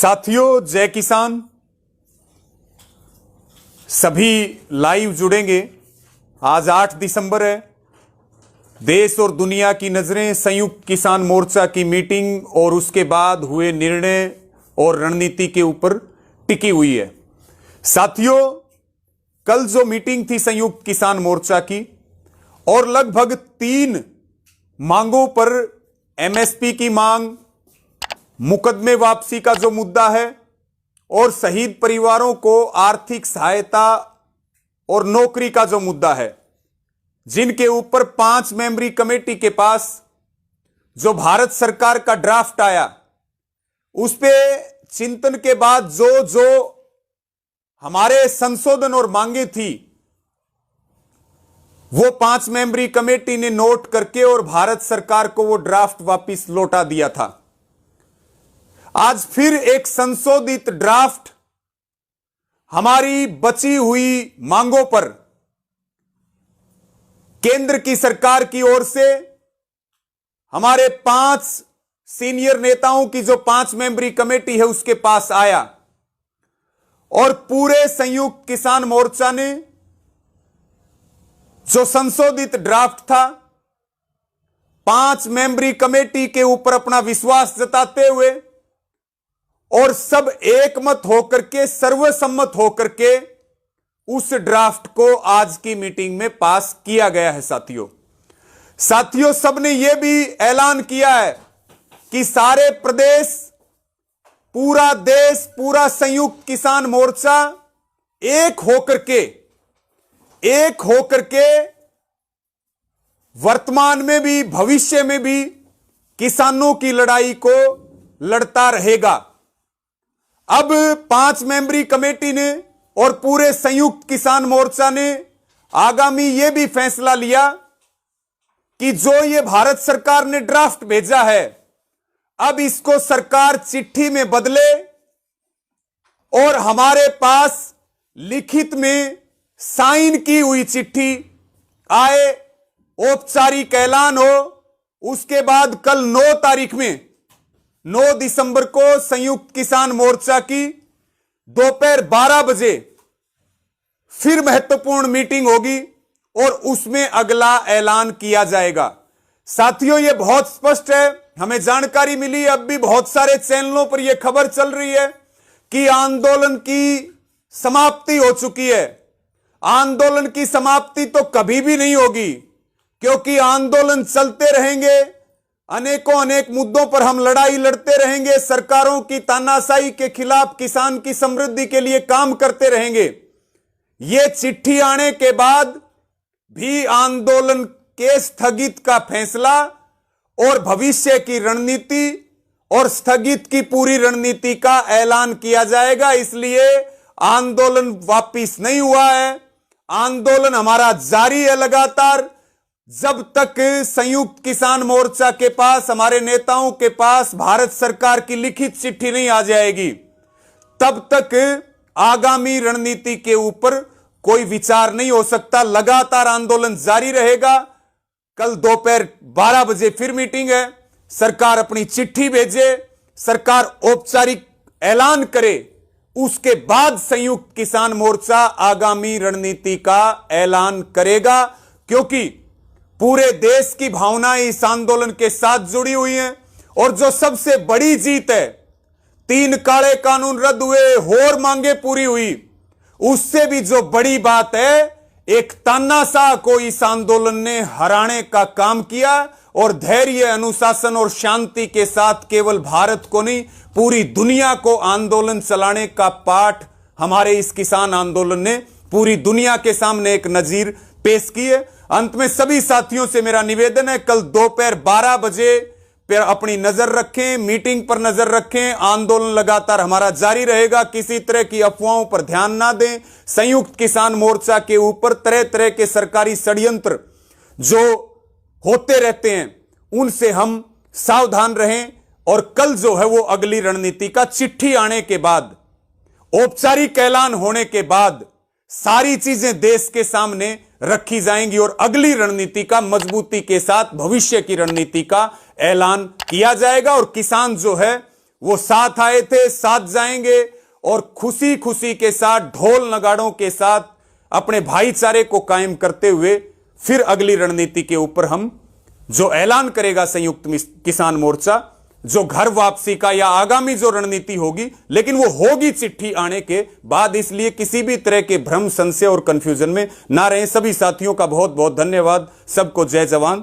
साथियों, जय किसान। सभी लाइव जुड़ेंगे। आज 8 दिसंबर है। देश और दुनिया की नजरें संयुक्त किसान मोर्चा की मीटिंग और उसके बाद हुए निर्णय और रणनीति के ऊपर टिकी हुई है। साथियों, कल जो मीटिंग थी संयुक्त किसान मोर्चा की और लगभग 3 मांगों पर एमएसपी की मांग, मुकदमे वापसी का जो मुद्दा है और शहीद परिवारों को आर्थिक सहायता और नौकरी का जो मुद्दा है, जिनके ऊपर 5 मेंबरी कमेटी के पास जो भारत सरकार का ड्राफ्ट आया, उस पे चिंतन के बाद जो हमारे संशोधन और मांगे थी, वो 5 मेंबरी कमेटी ने नोट करके और भारत सरकार को वो ड्राफ्ट वापस लौटा दिया था। आज फिर एक संशोधित ड्राफ्ट हमारी बची हुई मांगों पर केंद्र की सरकार की ओर से हमारे 5 सीनियर नेताओं की जो 5 मेंबरी कमेटी है उसके पास आया और पूरे संयुक्त किसान मोर्चा ने जो संशोधित ड्राफ्ट था 5 मेंबरी कमेटी के ऊपर अपना विश्वास जताते हुए और सब एकमत होकर के, सर्वसम्मत होकर के उस ड्राफ्ट को आज की मीटिंग में पास किया गया है। साथियों, सबने यह भी ऐलान किया है कि सारे प्रदेश, पूरा देश, पूरा संयुक्त किसान मोर्चा एक होकर के वर्तमान में भी भविष्य में भी किसानों की लड़ाई को लड़ता रहेगा। अब 5 मेंबरी कमेटी ने और पूरे संयुक्त किसान मोर्चा ने आगामी यह भी फैसला लिया कि जो ये भारत सरकार ने ड्राफ्ट भेजा है, अब इसको सरकार चिट्ठी में बदले और हमारे पास लिखित में साइन की हुई चिट्ठी आए, औपचारिक ऐलान हो। उसके बाद कल 9 तारीख में 9 दिसंबर को संयुक्त किसान मोर्चा की दोपहर 12 बजे फिर महत्वपूर्ण मीटिंग होगी और उसमें अगला ऐलान किया जाएगा। साथियों, यह बहुत स्पष्ट है, हमें जानकारी मिली, अब भी बहुत सारे चैनलों पर यह खबर चल रही है कि आंदोलन की समाप्ति हो चुकी है। आंदोलन की समाप्ति तो कभी भी नहीं होगी, क्योंकि आंदोलन चलते रहेंगे। अनेक मुद्दों पर हम लड़ाई लड़ते रहेंगे। सरकारों की तानाशाही के खिलाफ किसान की समृद्धि के लिए काम करते रहेंगे। यह चिट्ठी आने के बाद भी आंदोलन के स्थगित का फैसला और भविष्य की रणनीति और स्थगित की पूरी रणनीति का ऐलान किया जाएगा। इसलिए आंदोलन वापिस नहीं हुआ है। आंदोलन हमारा जारी है लगातार। जब तक संयुक्त किसान मोर्चा के पास, हमारे नेताओं के पास भारत सरकार की लिखित चिट्ठी नहीं आ जाएगी, तब तक आगामी रणनीति के ऊपर कोई विचार नहीं हो सकता। लगातार आंदोलन जारी रहेगा। कल दोपहर 12 बजे फिर मीटिंग है। सरकार अपनी चिट्ठी भेजे, सरकार औपचारिक ऐलान करे, उसके बाद संयुक्त किसान मोर्चा आगामी रणनीति का ऐलान करेगा, क्योंकि पूरे देश की भावनाएं इस आंदोलन के साथ जुड़ी हुई हैं। और जो सबसे बड़ी जीत है, 3 काले कानून रद्द हुए, और मांगे पूरी हुई, उससे भी जो बड़ी बात है, एक तानाशाह को इस आंदोलन ने हराने का काम किया और धैर्य, अनुशासन और शांति के साथ केवल भारत को नहीं, पूरी दुनिया को आंदोलन चलाने का पाठ हमारे इस किसान आंदोलन ने पूरी दुनिया के सामने एक नजीर पेश की है। अंत में सभी साथियों से मेरा निवेदन है, कल दोपहर 12 बजे पर अपनी नजर रखें, मीटिंग पर नजर रखें। आंदोलन लगातार हमारा जारी रहेगा। किसी तरह की अफवाहों पर ध्यान ना दें। संयुक्त किसान मोर्चा के ऊपर तरह तरह के सरकारी षड्यंत्र जो होते रहते हैं, उनसे हम सावधान रहें। और कल जो है वो अगली रणनीति का चिट्ठी आने के बाद, औपचारिक ऐलान होने के बाद सारी चीजें देश के सामने रखी जाएंगी और अगली रणनीति का मजबूती के साथ भविष्य की रणनीति का ऐलान किया जाएगा। और किसान जो है वो साथ आए थे, साथ जाएंगे और खुशी खुशी के साथ ढोल नगाड़ों के साथ अपने भाईचारे को कायम करते हुए फिर अगली रणनीति के ऊपर हम जो ऐलान करेगा संयुक्त किसान मोर्चा, जो घर वापसी का या आगामी जो रणनीति होगी, लेकिन वो होगी चिट्ठी आने के बाद। इसलिए किसी भी तरह के भ्रम, संशय और कंफ्यूजन में ना रहें। सभी साथियों का बहुत बहुत धन्यवाद। सबको जय जवान।